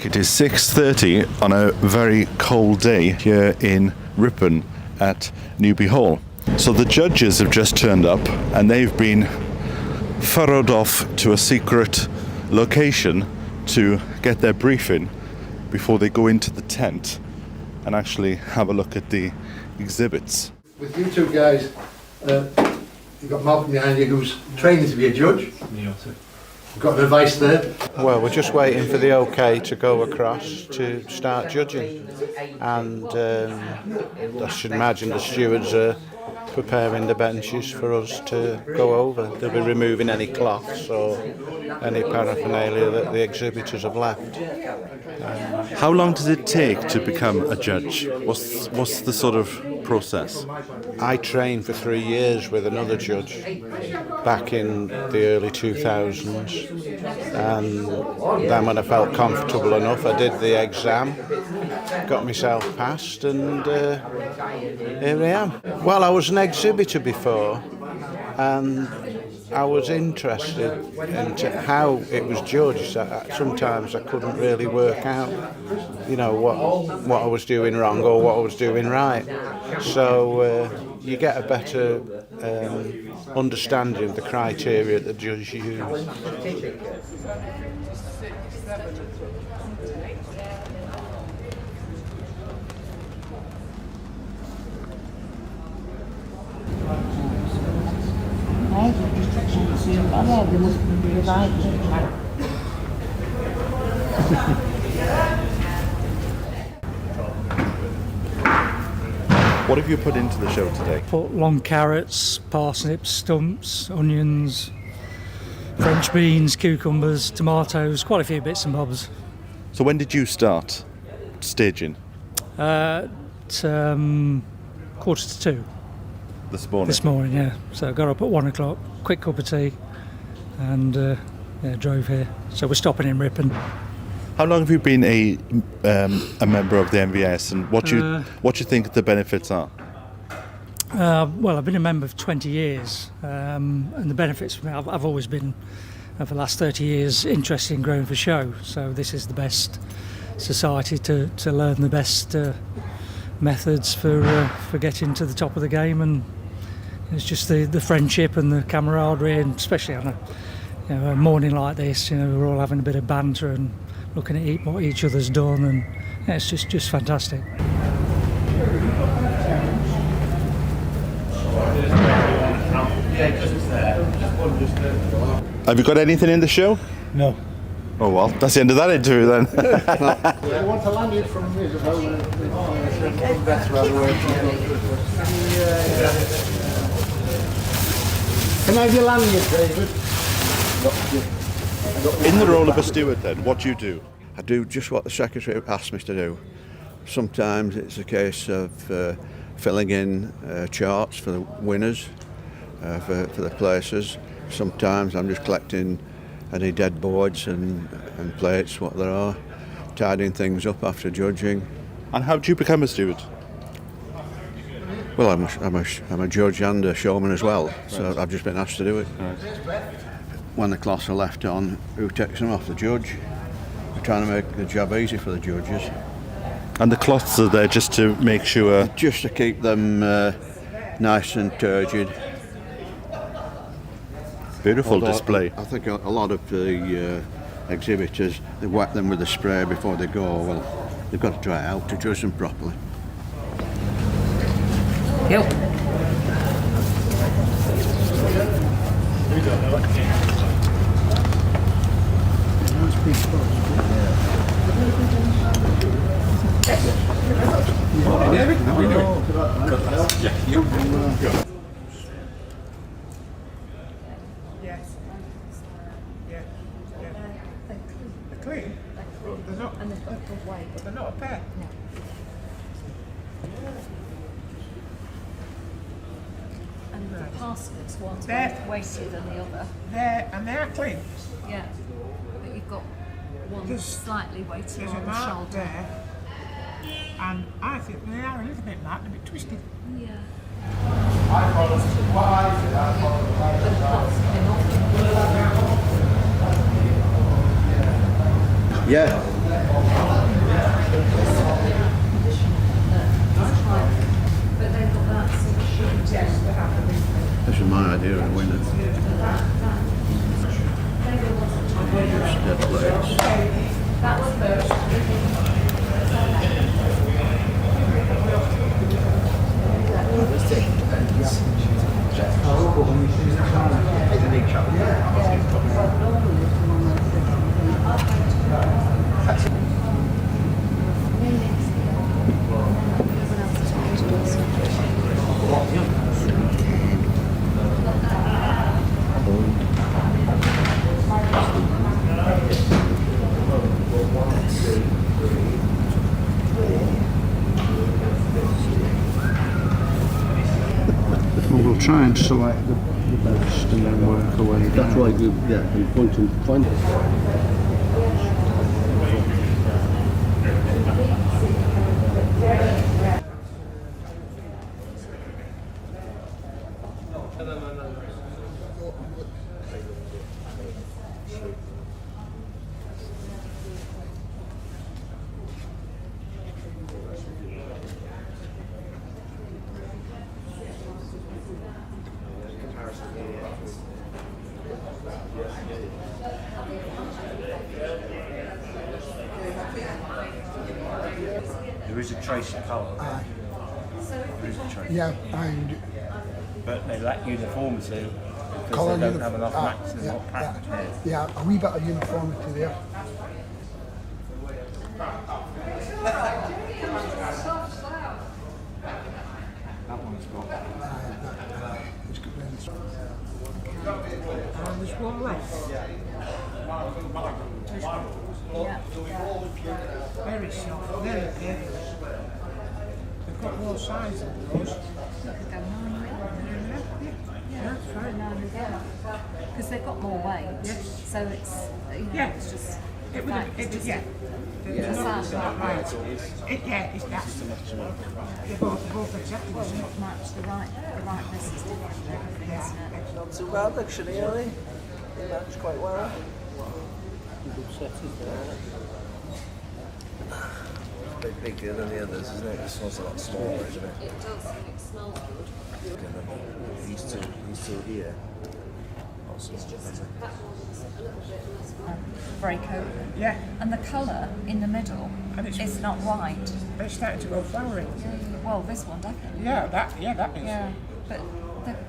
It is 6:30 on a very cold day here in Ripon at Newby Hall. So the judges have just turned up and they've been furrowed off to a secret location to get their briefing before they go into the tent and actually have a look at the exhibits. With you two guys, you've got Malcolm behind you who's training to be a judge. You've got advice there. Well, we're just waiting for the OK to go across to start judging, and I should imagine the stewards are preparing the benches for us to go over. They'll be removing any cloths or any paraphernalia that the exhibitors have left. How long does it take to become a judge? What's the sort of process? I trained for 3 years with another judge back in the early 2000s, and then when I felt comfortable enough I did the exam, got myself passed, and here I am. Well, I was an exhibitor before and I was interested in how it was judged. Sometimes I couldn't really work out, what I was doing wrong or what I was doing right. So you get a better understanding of the criteria that the judge used. What have you put into the show today? Put long carrots, parsnips, stumps, onions, French beans, cucumbers, tomatoes, quite a few bits and bobs. So when did you start staging? At 1:45 This morning? this morning, yeah. So I got up at 1 o'clock, quick cup of tea, and drove here. So we're stopping in Ripon. How long have you been a member of the MVS, and what do you think the benefits are? Well, I've been a member for 20 years, and the benefits for me, I've always been, for the last 30 years, interested in growing for show. So this is the best society to learn the best methods for getting to the top of the game, and it's just the friendship and the camaraderie, and especially on a morning like this, we're all having a bit of banter and looking at what each other's done, and it's just fantastic. Have you got anything in the show? No. Oh well, that's the end of that interview then. I want to land it from me as well. Can I have your landing, David? In the role of a steward then, what do you do? I do just what the secretary asked me to do. Sometimes it's a case of filling in charts for the winners, for the places. Sometimes I'm just collecting any dead boards and plates, what there are, tidying things up after judging. And how do you become a steward? Well, I'm a judge and a showman as well, so I've just been asked to do it. Right. When the cloths are left on, who takes them off? The judge. We're trying to make the job easy for the judges. And the cloths are there just to make sure... Just to keep them nice and turgid. Beautiful Although display. I think a lot of the exhibitors, they wet them with a spray before they go. Well, they've got to dry it out to judge them properly. Yep. Yes. Yeah. They're clean. They're not. And they've got a good weight. But they're not a pair. No. And the parsnips, one's They're- weightier than the other. They're clean. Yeah. But you've got one There's- slightly weightier There's a on the mark shoulder. there. And I think they are a little bit marked, a bit twisted. Yeah. Yeah. This is my idea of a winner. Dead plates. Well, we'll try and select the best and then work away down. That's right, yeah, and point and find There is a trace of colour. There is a trace. Yeah, and But they lack uniformity because colour they don't have enough max and yeah, not pattern here. yeah, a wee bit of uniformity there. That one's got. It's good then. There's one left. Very soft, very good. They've got more size than those. Yeah, That's right. because they've got more weight. Yes. So it's Yeah. it's just It would fact, have, it's it, just yeah. a size Not right. Yeah, it's that. They're both exactly the same. not match the rightness is different for everything, isn't it? Not too bad actually, are they? They match quite well. A bit bigger than the others, isn't it? This one's a lot smaller, isn't it? It does, and it smells good. He's still here. It's just that one's a little bit less break open. Yeah, And the colour in the middle And it's- is not white. they're starting to go flowery. Well, this one definitely. Yeah, that is. Yeah, but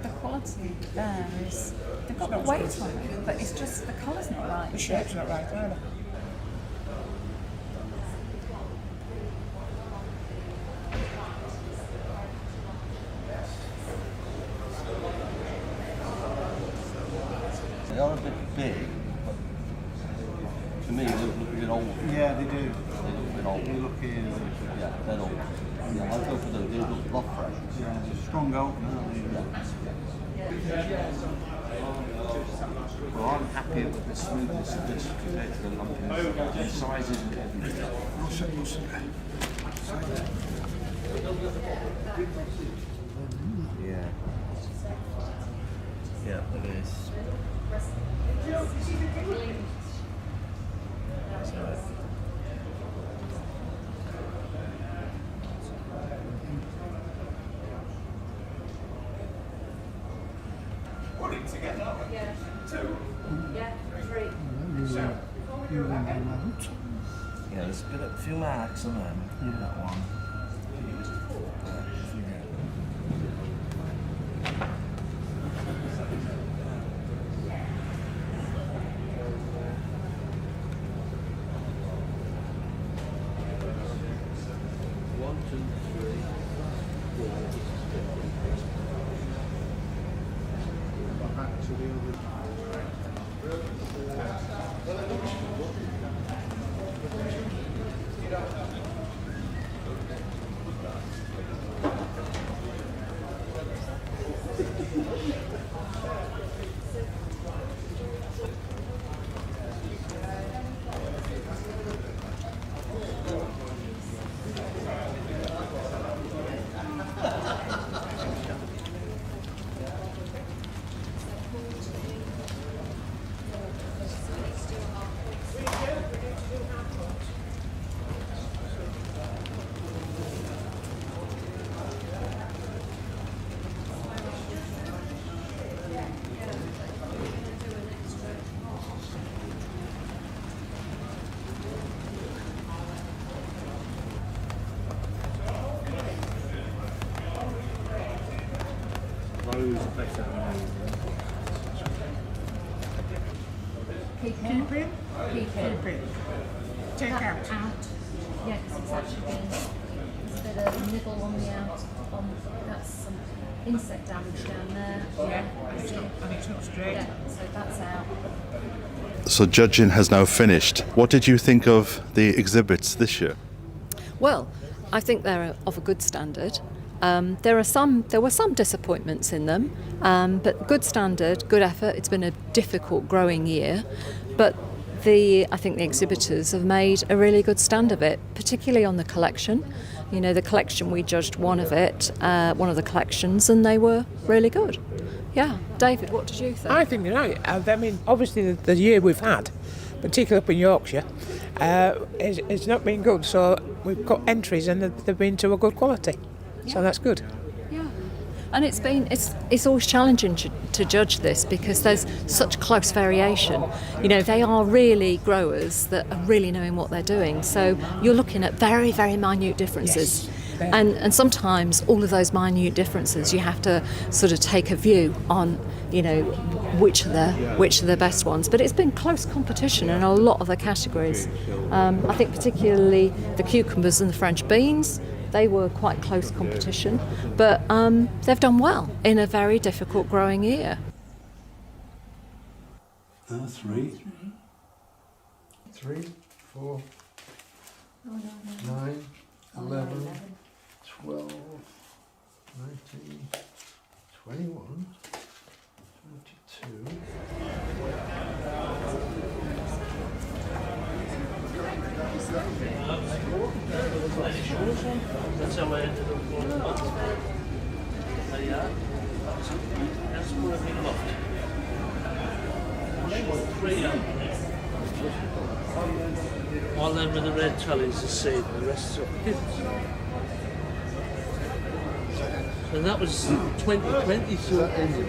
the quality there is, they've got the weight on it, but it's just the colour's not right. The shape's not right either. They are a bit big, but to me they look a bit old. Yeah, they do. They look a bit old. They look here. Yeah, they're old. Yeah, I'll go for those. They look a lot fresh. Yeah, they're strong opener, aren't they? Well, I'm happier with the smoothness of this compared to the lumpiness. The size isn't everything. Yeah. Yeah, it is. Yeah, there's been a few marks on them. That one. Back to the other. Keep Keep in. in. Keep in. Keep in. Take That out. Yeah, because it's actually been, there's a bit of nibble on the out. That's some insect damage down there. Yeah. And it's not straight. Yeah, so that's out. So judging has now finished. What did you think of the exhibits this year? Well, I think they're of a good standard. There were some disappointments in them, but good standard, good effort. It's been a difficult growing year, but I think the exhibitors have made a really good stand of it, particularly on the collection. You know, the collection, we judged one of the collections, and they were really good. Yeah, David, what did you think? I think you're right. I mean, obviously the year we've had, particularly up in Yorkshire, it's not been good. So we've got entries, and they've been to a good quality. So that's good. Yeah, and it's always challenging to judge this because there's such close variation. You know, they are really growers that are really knowing what they're doing. So you're looking at very, very minute differences. Yes. And sometimes all of those minute differences you have to sort of take a view on, you know, which are the best ones. But it's been close competition in a lot of the categories. I think particularly the cucumbers and the French beans, they were quite close competition, but they've done well in a very difficult growing year. 3, 4, 9, 11, 12, 19, 21, 22. That's how I ended up going up. Yeah. That's more of a loft. 3 up. All them with the red trolleys are seed, the rest are kids. And that was 2020, so it ended.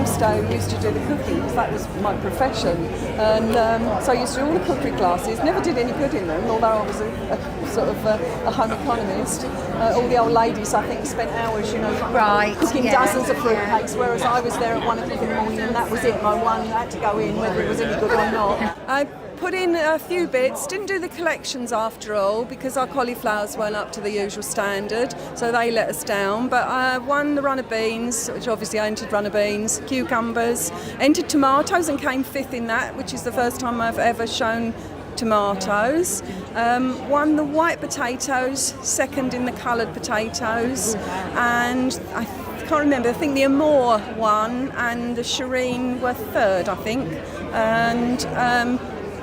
Stowe used to do the cooking because that was my profession, and so I used to do all the cookery classes. Never did any good in them, although I was a home economist. All the old ladies, I think, spent hours, cooking dozens of fruit cakes, whereas I was there at 1 o'clock in the morning, and that was it. My one had to go in, whether it was any good or not. I put in a few bits, didn't do the collections after all because our cauliflowers weren't up to the usual standard, so they let us down. But I won the runner beans, which obviously I entered runner beans, cucumbers, entered tomatoes and came 5th in that, which is the first time I've ever shown tomatoes. Won the white potatoes, 2nd in the coloured potatoes, and I can't remember, I think the Amore won and the Shireen were 3rd, I think. And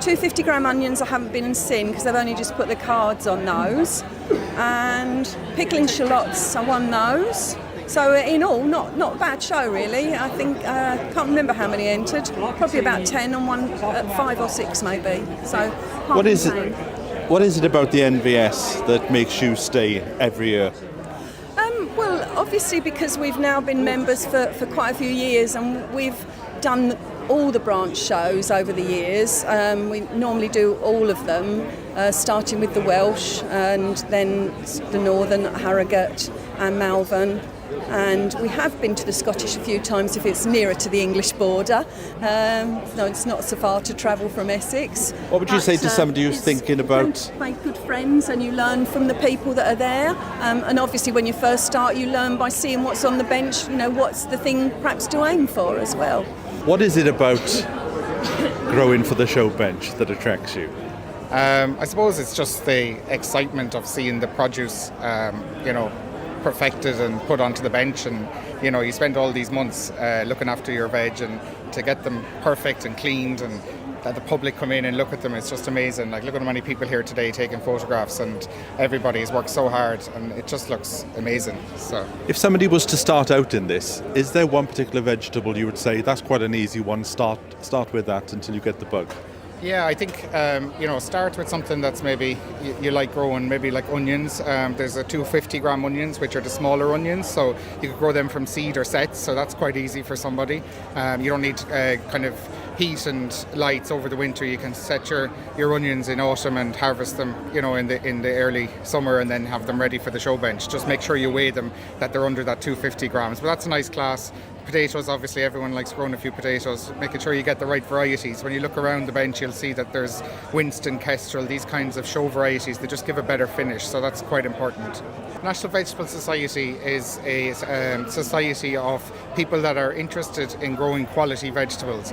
250-gram onions I haven't been and seen because they've only just put the cards on those. And pickling shallots, I won those. So in all, not a bad show really. I think, can't remember how many entered, probably about 10 and one 5 or 6 maybe. So What is it about the NVS that makes you stay every year? Well, obviously because we've now been members for quite a few years and we've done all the branch shows over the years. We normally do all of them, starting with the Welsh and then the Northern, Harrogate and Malvern. And we have been to the Scottish a few times if it's nearer to the English border. No, it's not so far to travel from Essex. What would you say to somebody who's thinking about... You make good friends and you learn from the people that are there. And obviously when you first start, you learn by seeing what's on the bench, what's the thing perhaps to aim for as well. What is it about growing for the show bench that attracts you? I suppose it's just the excitement of seeing the produce, perfected and put onto the bench, and you spend all these months looking after your veg, and to get them perfect and cleaned and that the public come in and look at them, it's just amazing. Like, look at how many people here today taking photographs, and everybody's worked so hard and it just looks amazing. So if somebody was to start out in this, is there one particular vegetable you would say that's quite an easy one, start with that until you get the bug? Yeah, I think, start with something that's maybe you like growing, maybe like onions. There's a 250-gram onions, which are the smaller onions, so you could grow them from seed or sets, so that's quite easy for somebody. You don't need kind of heat and lights over the winter. You can set your onions in autumn and harvest them, in the early summer, and then have them ready for the show bench. Just make sure you weigh them, that they're under that 250 grams, but that's a nice class. Potatoes, obviously everyone likes growing a few potatoes, making sure you get the right varieties. When you look around the bench, you'll see that there's Winston, Kestrel, these kinds of show varieties. They just give a better finish, so that's quite important. National Vegetable Society is a society of people that are interested in growing quality vegetables.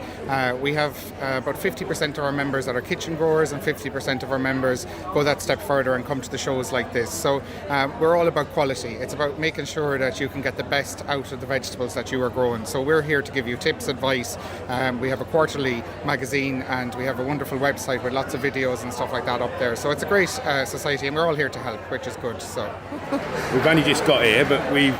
We have about 50% of our members that are kitchen growers, and 50% of our members go that step further and come to the shows like this. So we're all about quality. It's about making sure that you can get the best out of the vegetables that you are growing. So we're here to give you tips, advice. We have a quarterly magazine, and we have a wonderful website with lots of videos and stuff like that up there. So it's a great society, and we're all here to help, which is good. So we've only just got here, but we've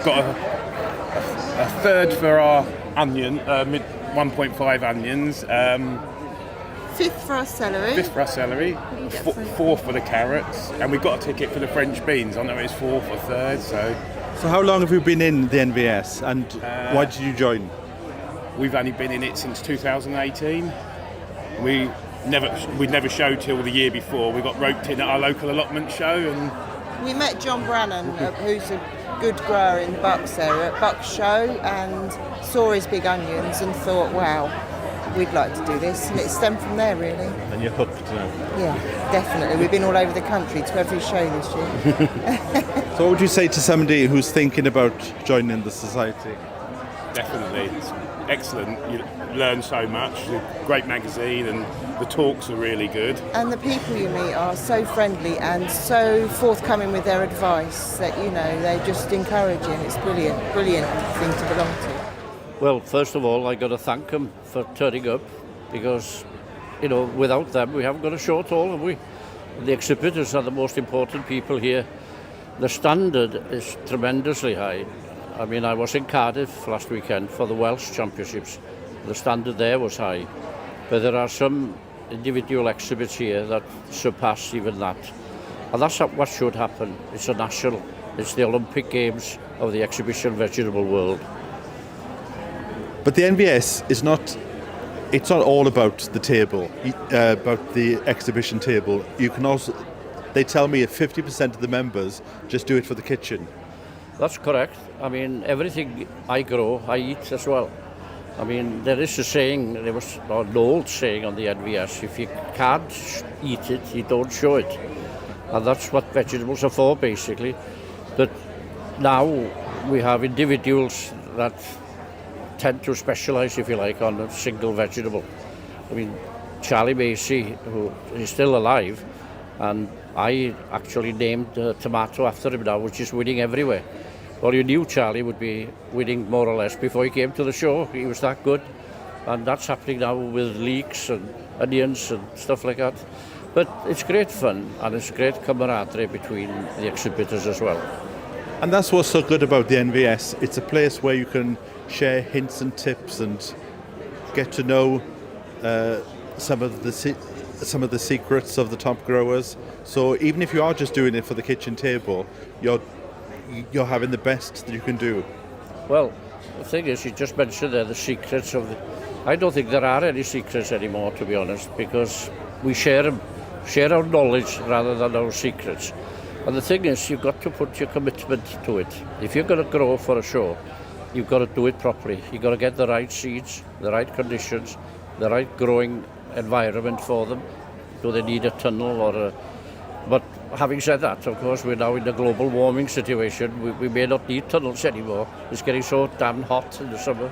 got a third for our onion, 1.5 onions. 5th for our celery. 5th for our celery. 4th for the carrots, and we've got a ticket for the French beans. I know it's 4th or 3rd. So how long have you been in the NVS, and why did you join? We've only been in it since 2018. We'd never showed till the year before. We got roped in at our local allotment show, and we met John Brannan, who's a good grower in the Bucks area, at Bucks show, and saw his big onions and thought, wow, we'd like to do this, and it stemmed from there really. And you're hooked now? Yeah, definitely. We've been all over the country to every show this year. So what would you say to somebody who's thinking about joining the society? Definitely, it's excellent. You learn so much. It's a great magazine, and the talks are really good. And the people you meet are so friendly and so forthcoming with their advice that, they're just encouraging. It's brilliant thing to belong to. Well, first of all, I got to thank them for turning up, because, without them we haven't got a show at all, have we? The exhibitors are the most important people here. The standard is tremendously high. I mean, I was in Cardiff last weekend for the Welsh Championships. The standard there was high, but there are some individual exhibits here that surpass even that. And that's what should happen. It's it's the Olympic Games of the exhibition vegetable world. But the NVS is not. It's not all about the table, about the exhibition table. You can also. They tell me if 50% of the members just do it for the kitchen. That's correct. I mean, everything I grow, I eat as well. I mean, there is a saying, there was an old saying on the NVS, if you can't eat it, you don't show it. And that's what vegetables are for, basically. But now we have individuals that tend to specialise, if you like, on a single vegetable. I mean, Charlie Macy, who is still alive, and I actually named a tomato after him now, which is winning everywhere. Well, you knew Charlie would be winning more or less before he came to the show. He was that good. And that's happening now with leeks and onions and stuff like that. But it's great fun, and it's great camaraderie between the exhibitors as well. And that's what's so good about the NVS. It's a place where you can share hints and tips and get to know some of the secrets of the top growers. So even if you are just doing it for the kitchen table, you're having the best that you can do. Well, the thing is, you just mentioned there the secrets of the... I don't think there are any secrets anymore, to be honest, because we share our knowledge rather than our secrets. And the thing is, you've got to put your commitment to it. If you're going to grow for a show, you've got to do it properly. You've got to get the right seeds, the right conditions, the right growing environment for them. Do they need a tunnel or a... But having said that, of course, we're now in a global warming situation. We may not need tunnels anymore. It's getting so damn hot in the summer.